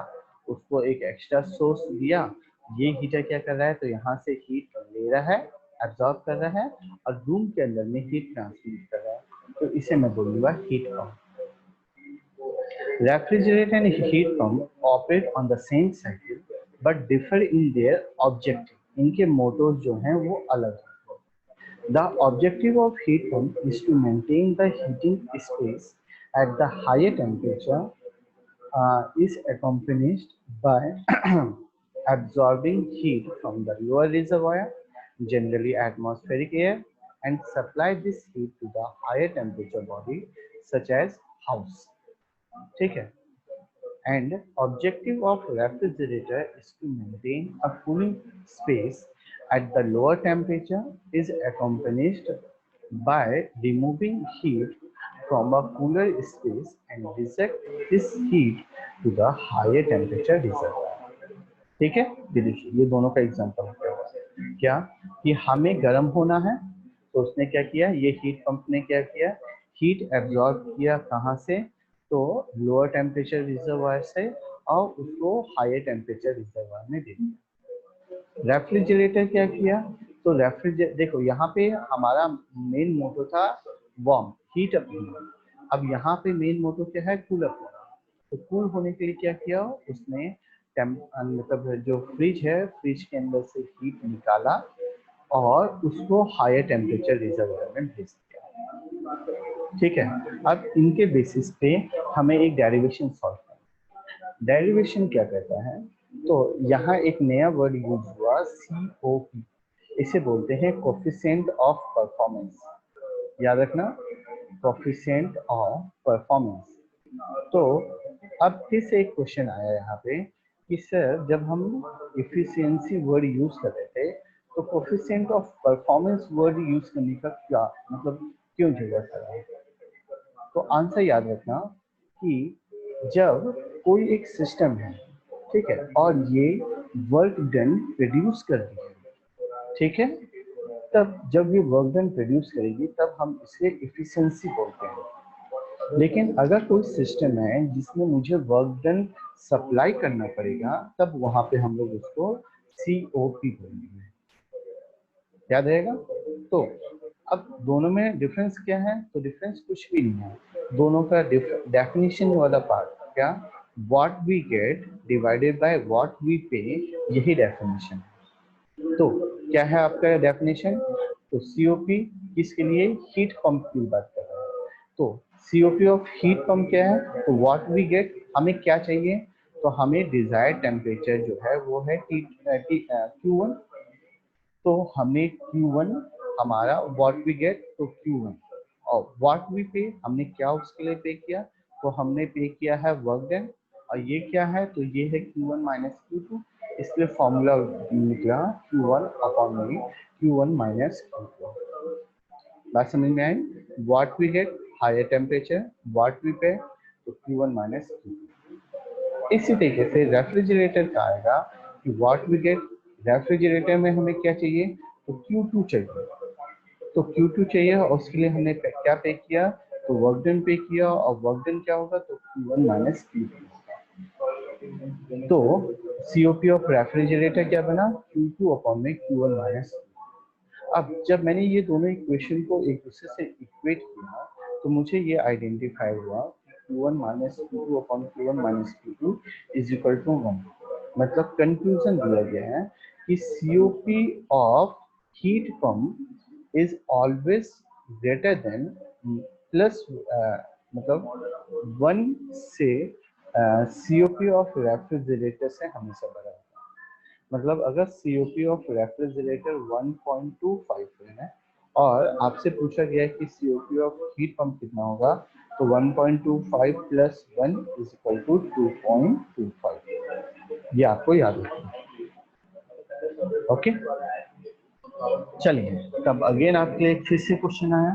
उसको एक एक्स्ट्रा सोर्स दिया, ये हीटर क्या कर रहा है, तो यहाँ से हीट ले रहा है, एब्जॉर्ब कर रहा है और रूम के अंदर में हीट ट्रांसमिट कर रहा है, तो इसे मैं बोलूँगा heat pump. Refrigerator and heat pump operate on the same cycle but differ in their objective। इनके मोटोज जो हैं वो अलग हैं। The objective of heat pump is to maintain the heating space at the higher temperature, is accompanied by absorbing heat from the lower reservoir, generally atmospheric air, and supply this heat to the higher temperature body such as house। ठीक है, and objective of refrigerator is to maintain a cooling space at the lower temperature, is accompanied by removing heat from a cooler space and reject this heat to the higher temperature reservoir। ठीक है, ये देखिए, ये दोनों का example है क्या, कि हमें गर्म होना है, तो उसने क्या किया, ये हीट पंप ने क्या किया, हीट एब्जॉर्ब किया कहाँ से, तो लोअर टेम्परेचर रिजर्वायर से, और उसको हायर टेम्परेचर रिजर्वायर में दे दिया। रेफ्रिजरेटर क्या किया, तो रेफ्रिजरेटर देखो यहाँ पे हमारा मेन मोटो था वार्म, हीट अप। अब यहाँ पे मेन मोटो क्या है, कूल अप। तो कूल होने के लिए क्या किया उसने, मतलब जो फ्रिज है, फ्रिज के अंदर से हीट निकाला और उसको हायर टेम्परेचर रिजर्वायर में भेज दिया। ठीक है, अब इनके बेसिस पे हमें एक डेरिवेशन सॉल्व करना। डेरिवेशन क्या कहता है, तो यहाँ एक नया वर्ड यूज हुआ COP, इसे बोलते हैं कोफिशिएंट ऑफ परफॉर्मेंस। याद रखना, कोफिशिएंट ऑफ परफॉर्मेंस। तो अब फिर से एक क्वेश्चन आया यहाँ पे कि सर जब हम इफिशियंसी वर्ड यूज कर रहे थे तो coefficient of performance word use करने का क्या मतलब, क्यों जरूरत है। तो आंसर याद रखना कि जब कोई एक सिस्टम है, ठीक है, और ये वर्क डन प्रोड्यूस कर रही है, ठीक है, तब जब ये वर्क डन प्रोड्यूस करेगी तब हम इसे इफिशिएंसी बोलते हैं। लेकिन अगर कोई सिस्टम है जिसमें मुझे वर्क डन सप्लाई करना पड़ेगा तब वहां पे हम लोग उसको COP बोलेंगे। याद रहेगा? तो अब दोनों में डिफरेंस क्या है? तो डिफरेंस कुछ भी नहीं है, दोनों का डेफिनेशन वाला पार्ट क्या, what we get divided by what we pay, यही डेफिनेशन है। तो क्या है आपका डेफिनेशन? तो COP किसके लिए? हीट पंप की बात कर रहे हैं। तो COP ऑफ हीट पंप क्या है? तो व्हाट वी गेट, हमें क्या चाहिए? तो हमें डिजायर्ड टेम्परेचर जो है वो है Q1। तो हमें Q1 हमारा व्हाट वी गेट तो Q1, और व्हाट वी पे हमने क्या उसके लिए पे किया? तो हमने पे किया है वर्क डन, और ये क्या है? तो ये है Q1 माइनस Q2, इसलिए फॉर्मूला निकला Q1 अपॉन में Q1 माइनस Q2। बात समझ में आई? What we get higher temperature, what we pay तो Q1 माइनस Q2। इसी तरीके से रेफ्रिजरेटर का आएगा कि व्हाट वी गेट, रेफ्रिजरेटर में हमें क्या चाहिए? तो Q2 चाहिए। तो Q2 चाहिए और उसके लिए हमने क्या पे किया? तो वर्क डन पे किया, और वर्क डन क्या होगा? तो Q1 माइनस Q2। तो COP ऑफ रेफ्रिजरेटर क्या बना? Q2 अपॉन में Q1 माइनस। अब जब मैंने ये दोनों इक्वेशन को एक दूसरे से इक्वेट किया तो मुझे ये आइडेंटिफाई हुआ Q1 minus Q2 upon Q1 minus Q2 is equal to 1। मतलब कंक्लूजन दिया गया है कि COP of heat pump is always greater than plus, मतलब 1 से COP ऑफ रेफ्रिजरेटर से हमेशा बड़ा है। मतलब अगर COP ऑफ रेफ्रिजरेटर 1.25 है और आपसे पूछा गया है कि COP ऑफ हीट पंप कितना होगा, तो 1.25 प्लस 1 इज इक्वल टू 2.25। ये आपको याद रखना। ओके, चलिए तब अगेन आपके लिए फिर से क्वेश्चन आया।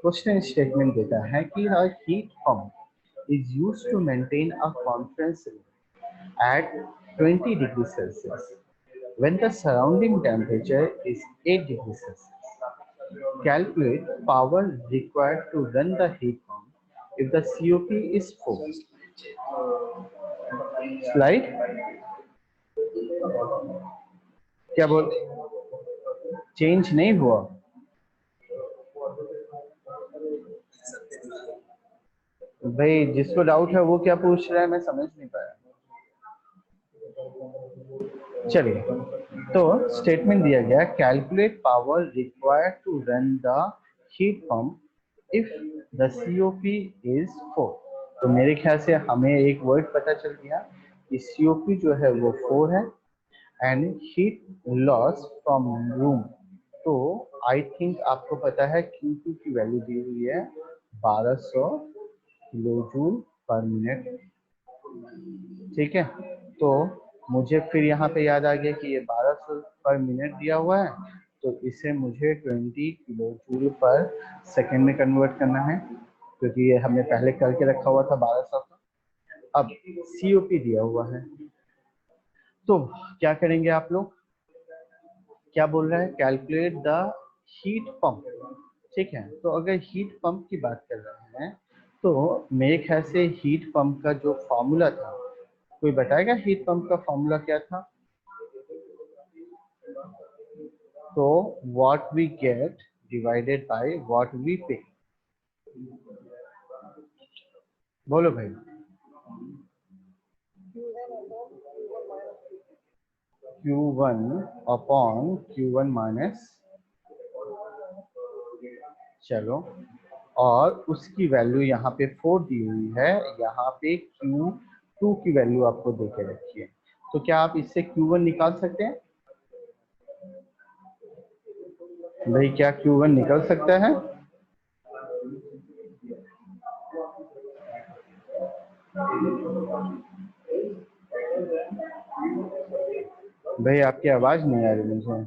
क्वेश्चन स्टेटमेंट देता है कि a heat pump is used to maintain a conference at 20 degrees Celsius when the surrounding temperature is 8 degrees Celsius. Calculate power required to run the heat pump if the COP is 4. Slide. क्या बोल, change नहीं हुआ? भाई जिसको doubt है वो क्या पूछ रहा है, मैं समझ नहीं पाया। चलिए, तो स्टेटमेंट दिया गया, calculate power required to run the heat pump if the COP is 4। तो मेरे ख्याल से हमें एक वर्ड पता चल गया कि COP जो है वो 4 है, and heat loss from room. तो आई थिंक आपको पता है Q2 की वैल्यू दी हुई है 1200 किलोजूल पर मिनट। ठीक है, तो मुझे फिर यहाँ पे याद आ गया कि ये 1200 पर मिनट दिया हुआ है, तो इसे मुझे 20 किलो जूल पर सेकेंड में कन्वर्ट करना है, क्योंकि ये हमने पहले करके रखा हुआ था 1200 का। अब COP दिया हुआ है, तो क्या करेंगे आप लोग? क्या बोल रहा है? Calculate the heat pump. ठीक है, तो अगर हीट पंप की बात कर रहे हैं तो मेरे ख्याल से हीट पंप का जो फॉर्मूला था, कोई बताएगा हीट पंप का फॉर्मूला क्या था? तो what we get divided by what we pay. बोलो भाई। Q1 अपॉन Q1 माइनस, चलो, और उसकी वैल्यू यहाँ पे 4 दी हुई है, यहाँ पे Q2 की वैल्यू आपको दे के रखी है। तो क्या आप इससे Q1 निकाल सकते हैं? भाई क्या Q1 निकल सकता है? भाई आपकी आवाज नहीं आ रही मुझे।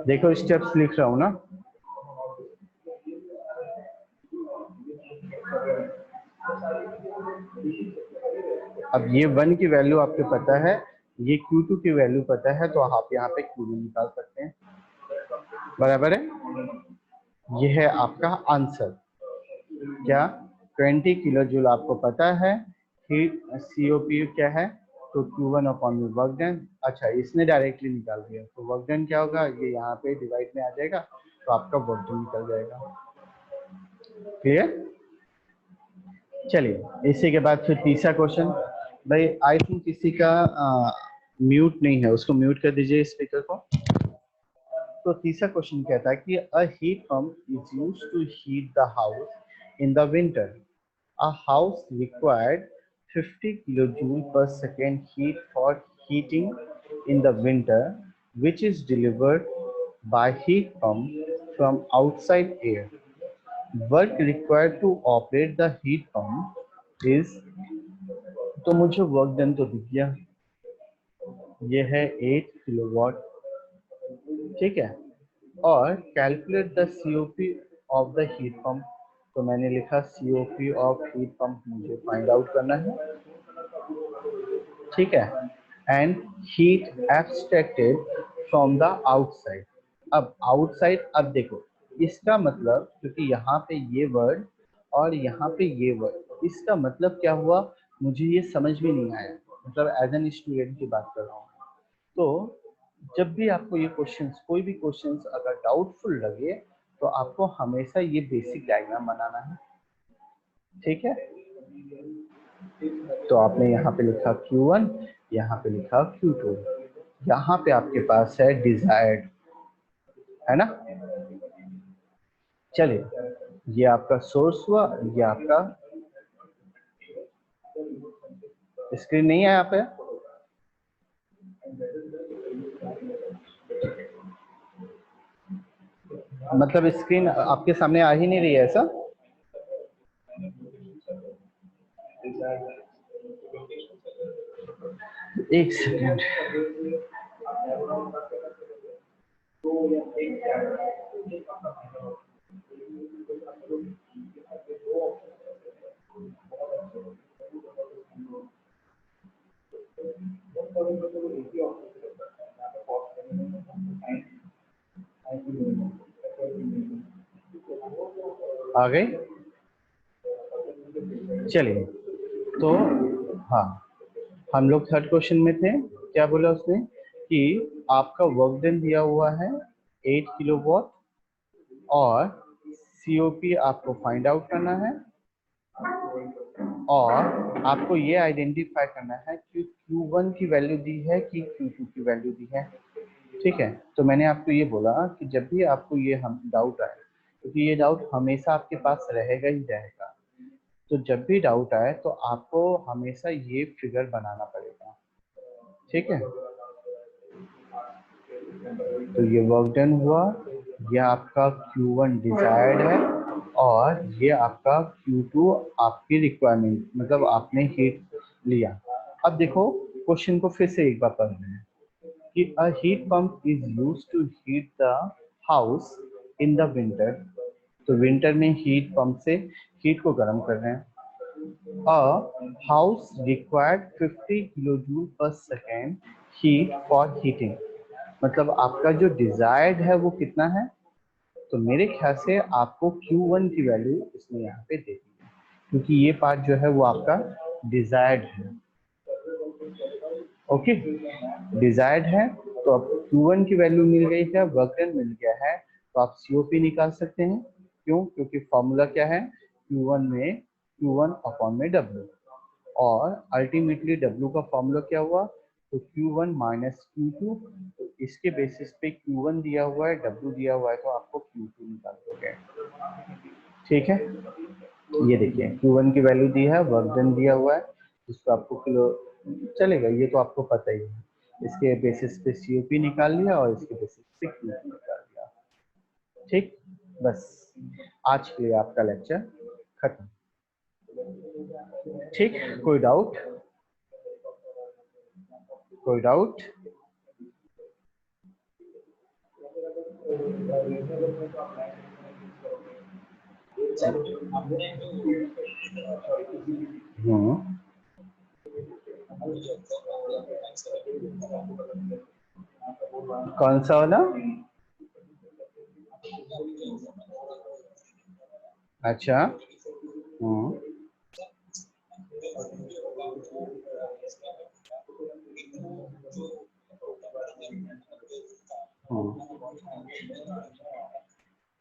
देखो स्टेप्स लिख रहा हूँ ना। अब ये 1 की वैल्यू आपको पता है, ये Q2 की वैल्यू पता है, तो आप यहाँ पे Q2 निकाल सकते हैं। बराबर है, ये है आपका आंसर। क्या 20 किलो जूल आपको पता है, हीट COP क्या है, तो Q1 अपॉन में वर्क डन। अच्छा, इसने डायरेक्टली निकाल दिया, तो वर्क डन क्या होगा, ये यहाँ पे डिवाइड में आ जाएगा, तो आपका वर्क डन निकल जाएगा। क्लियर? चलिए, इसी के बाद फिर तीसरा क्वेश्चन। भाई आई थिंक किसी का म्यूट नहीं है, उसको म्यूट कर दीजिए स्पीकर को। तो तीसरा क्वेश्चन कहता है कि a heat pump is used to heat the house in the winter. A house required 50 kilojoule per second heat for heating in the winter, which is delivered by heat pump from outside air. Work required to operate the heat pump is, तो मुझे work done तो दिख गया, ये है 8 kilowatt, ठीक है। और calculate the COP of the heat pump, तो मैंने लिखा COP ऑफ हीट पंप मुझे फाइंड आउट करना है, ठीक है। And heat extracted from the outside. अब आउटसाइड, अब देखो इसका मतलब, क्योंकि यहाँ पे ये वर्ड और यहाँ पे ये वर्ड, इसका मतलब क्या हुआ मुझे ये समझ में नहीं आया, मतलब एज एन स्टूडेंट की बात कर रहा हूँ। तो जब भी आपको ये क्वेश्चंस, कोई भी क्वेश्चंस अगर डाउटफुल लगे, तो आपको हमेशा ये बेसिक डायग्राम बनाना है, ठीक है। तो आपने यहाँ पे लिखा Q1, यहाँ पे लिखा Q2, यहाँ पे आपके पास है डिजायर्ड, है ना। चलिए, ये आपका सोर्स हुआ, ये आपका स्क्रीन नहीं है यहाँ पे, मतलब स्क्रीन आपके सामने आ ही नहीं रही है ऐसा। एक सेकेंड, आ गई। चलिए, तो हाँ, हम लोग थर्ड क्वेश्चन में थे। क्या बोला उसने कि आपका वर्क डन दिया हुआ है 8 किलोवाट और COP आपको फाइंड आउट करना है, और आपको ये आइडेंटिफाई करना है कि Q1 की वैल्यू दी है कि Q2 की वैल्यू दी है, ठीक है। तो मैंने आपको ये बोला कि जब भी आपको ये हम डाउट आए, क्योंकि ये डाउट हमेशा आपके पास रहेगा ही रहेगा, तो जब भी डाउट आए तो आपको हमेशा ये फिगर बनाना पड़ेगा, ठीक है। तो ये वर्क डन हुआ, ये आपका Q1 डिजायर्ड है, और ये आपका Q2 आपकी रिक्वायरमेंट, मतलब आपने हीट लिया। अब देखो क्वेश्चन को फिर से एक बार पढ़ रहे हैं कि a heat pump is used to heat the house in the winter. तो विंटर में हीट पंप से हीट को गर्म कर रहे हैं। A house required 50 kilojoule per second heat for heating, मतलब आपका जो डिजायर्ड है वो कितना है, तो मेरे ख्याल से आपको Q1 की वैल्यू इसमें यहाँ पे दे दी है, क्योंकि ये पार्ट जो है वो आपका डिजायर्ड है, ओके। डिजायर्ड है, तो अब Q1 की वैल्यू मिल गई है, वर्क डन मिल गया है, तो आप COP निकाल सकते हैं। क्यों? क्योंकि फॉर्मूला क्या है, Q1 में Q1 अपॉन में W, और अल्टीमेटली W का फॉर्मूला क्या हुआ, तो Q1 माइनस Q2, तो इसके बेसिस पे Q1 दिया हुआ है, W दिया हुआ है, तो आपको Q2 निकाल दोगे, ठीक है। ये देखिए Q1 की वैल्यू दी है, वर्क डन दिया हुआ है, जिसको आपको किलो चलेगा, ये तो आपको पता ही है। इसके बेसिस पे COP निकाल लिया और इसके बेसिस पे Q2 निकाल लिया, ठीक। बस आज के लिए आपका लेक्चर खत्म, ठीक। कोई डाउट, कोई डाउट? हम्म, कौन सा वाला? अच्छा।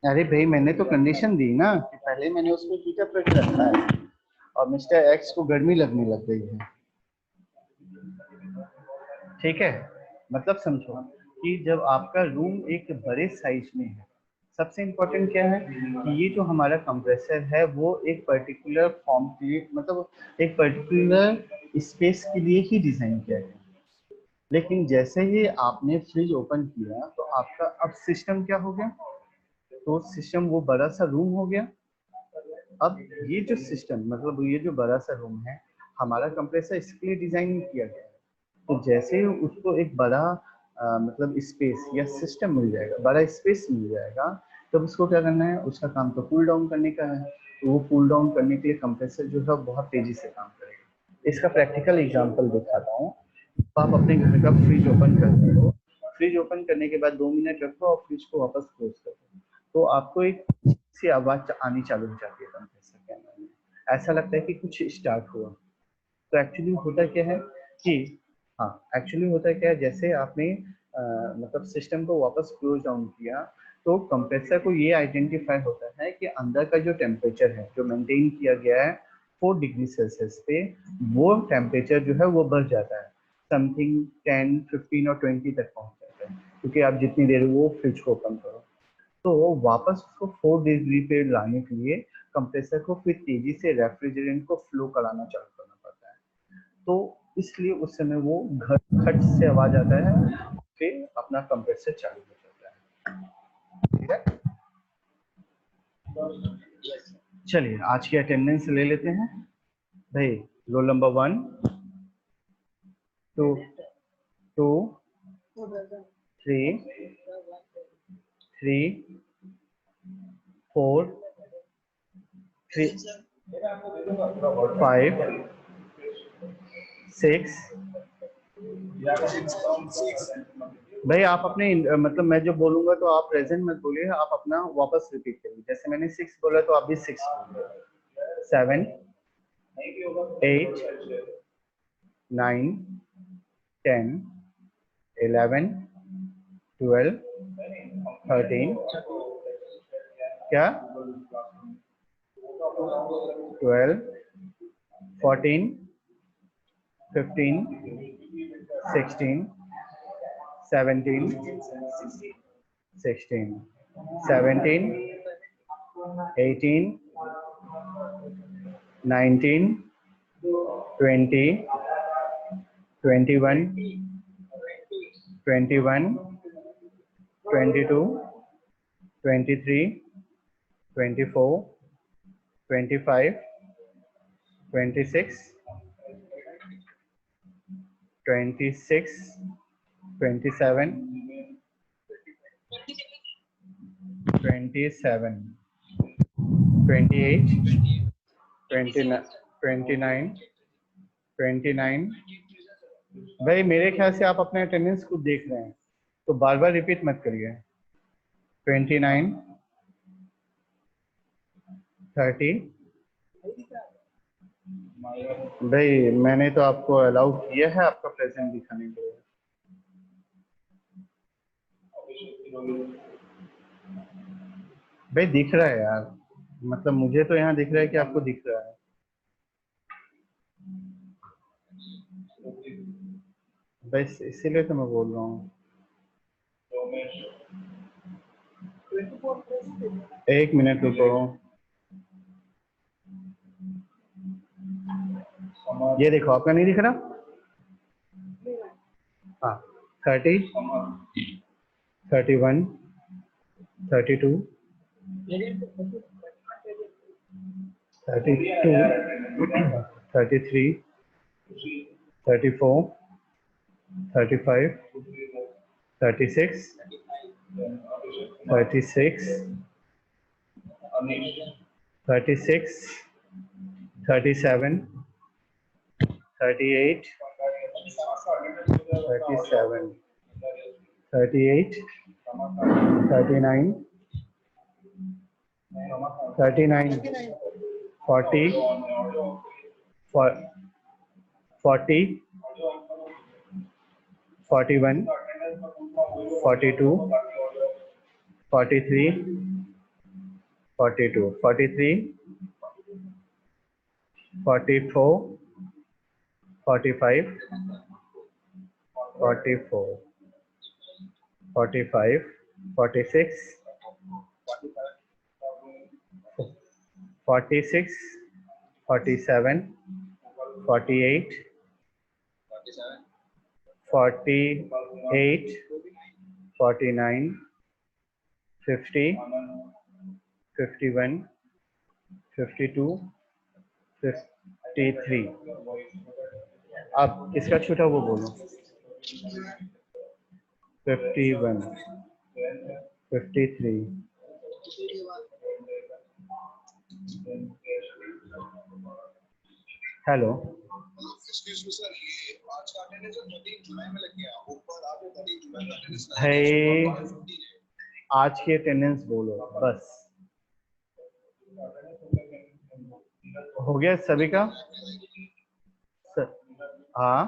अरे भाई मैंने तो कंडीशन दी ना कि पहले मैंने उसमें हीटर रख रखा है और मिस्टर एक्स को गर्मी लगने लग गई है। ठीक है, मतलब समझो कि जब आपका रूम एक बड़े साइज में है, सबसे इम्पोर्टेंट क्या है कि ये जो हमारा कंप्रेसर है वो एक पर्टिकुलर फॉर्म के मतलब एक पर्टिकुलर स्पेस के लिए ही डिजाइन किया गया। लेकिन जैसे ही आपने फ्रिज ओपन किया तो आपका अब सिस्टम क्या हो गया, तो सिस्टम वो बड़ा सा रूम हो गया। अब ये जो सिस्टम मतलब ये जो बड़ा सा रूम है, हमारा कंप्रेसर इसके लिए डिजाइन किया गया है। तो जैसे ही उसको एक बड़ा मतलब स्पेस या सिस्टम मिल जाएगा, बड़ा स्पेस मिल जाएगा, तब उसको क्या करना है, उसका काम तो कूल डाउन करने का है। तो वो कूल डाउन करने के लिए कंप्रेसर जो है बहुत तेजी से काम करेगा। इसका प्रैक्टिकल एग्जांपल दिखाता हूँ। तो आप अपने घर का फ्रिज ओपन करते हो, फ्रिज ओपन करने के बाद 2 मिनट रखो और फ्रिज को वापस क्लोज कर दो, तो आपको एक सी आवाज आनी चालू हो जाती है कंप्रेसर के अंदर में। ऐसा लगता है कि कुछ स्टार्ट हुआ। तो एक्चुअली होता क्या है कि हाँ, एक्चुअली होता क्या है, जैसे आपने मतलब सिस्टम को वापस क्लोज डाउन किया तो कंप्रेसर को ये आइडेंटिफाई होता है कि अंदर का जो टेम्परेचर है जो मेंटेन किया गया है 4 डिग्री सेल्सियस पे, वो टेम्परेचर जो है वो बढ़ जाता है समथिंग 10, 15 और 20 तक पहुंच जाता है, क्योंकि आप जितनी देर वो फ्रिज को ओपन करो। तो वापस उसको 4 डिग्री पे लाने के लिए कंप्रेसर को फिर तेजी से रेफ्रिजरेंट को फ्लो कराना चालू करना पड़ता है। तो इसलिए उस समय वो खट से आवाज आता है, फिर अपना कंप्रेसर चालू हो जाता है। ठीक है, चलिए आज की अटेंडेंस ले लेते हैं भाई। Roll number 1, 2, 2, 3, 3, 4, 3, 5, 6। भाई आप अपने मतलब मैं जो बोलूंगा तो आप प्रेजेंट मत बोलिए, आप अपना वापस रिपीट करिए। जैसे मैंने 6 बोला तो आप भी 6 बोलिए। 7, 8, 9, 10, 11, 12, 13, क्या 12, 14, 15, 16, 17, 16, 17, 18, 19, 20, 21, 21, 22, 23, 24, 25, 26, 26, 27, 27, 28, 29, 29, 29। भाई मेरे ख्याल से आप अपने अटेंडेंस को देख रहे हैं तो बार बार रिपीट मत करिए। 29, 30। भाई मैंने तो आपको अलाउ किया है आपका प्रेजेंट दिखाने के लिए। भाई दिख रहा है यार, मतलब मुझे तो यहाँ दिख रहा है कि आपको दिख रहा है। बस इसीलिए तो मैं बोल रहा हूँ। 1 मिनट रुको, ये देखो आपका नहीं दिख रहा। हाँ, 30, 31, 32, 32, 33, 34, 35, 36, 36, 36, 37, 38, 37, 38, 39, 39, 40, 40, 41, 42, 43, 42, 43, 44, 45, 44, 45, 46, 46, 47, 48, 48, 49, 50, 51, 52, 53। अब किसका छूटा वो बोलो। 51, 53, हेलो एक्सक्यूज मी सर, ये आज का अटेंडेंस 13 जुलाई में लग गया। ऊपर आपको 13 जुलाई का अटेंडेंस भाई आज की अटेंडेंस बोलो बस। हो गया सभी का? हाँ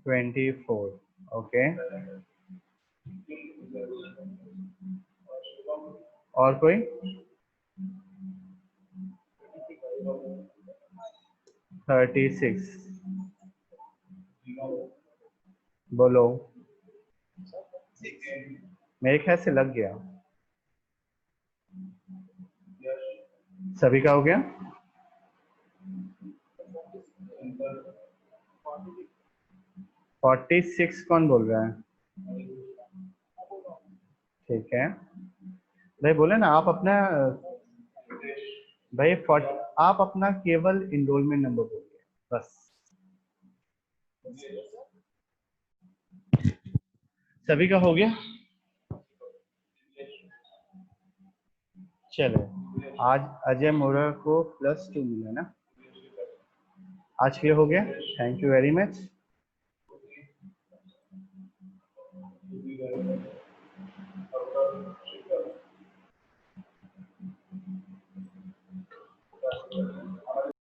24। ओके, और कोई? 36 बोलो। मेरे ख्याल से लग गया। सभी का हो गया? फोर्टी सिक्स कौन बोल रहा है? ठीक है भाई, बोले ना आप अपना भाई आप अपना केवल इनरोलमेंट नंबर बोलिए बस। सभी का हो गया? चलो, आज अजय मोरा को +2 मिला ना। आज क्लियर हो गया? Thank you very much.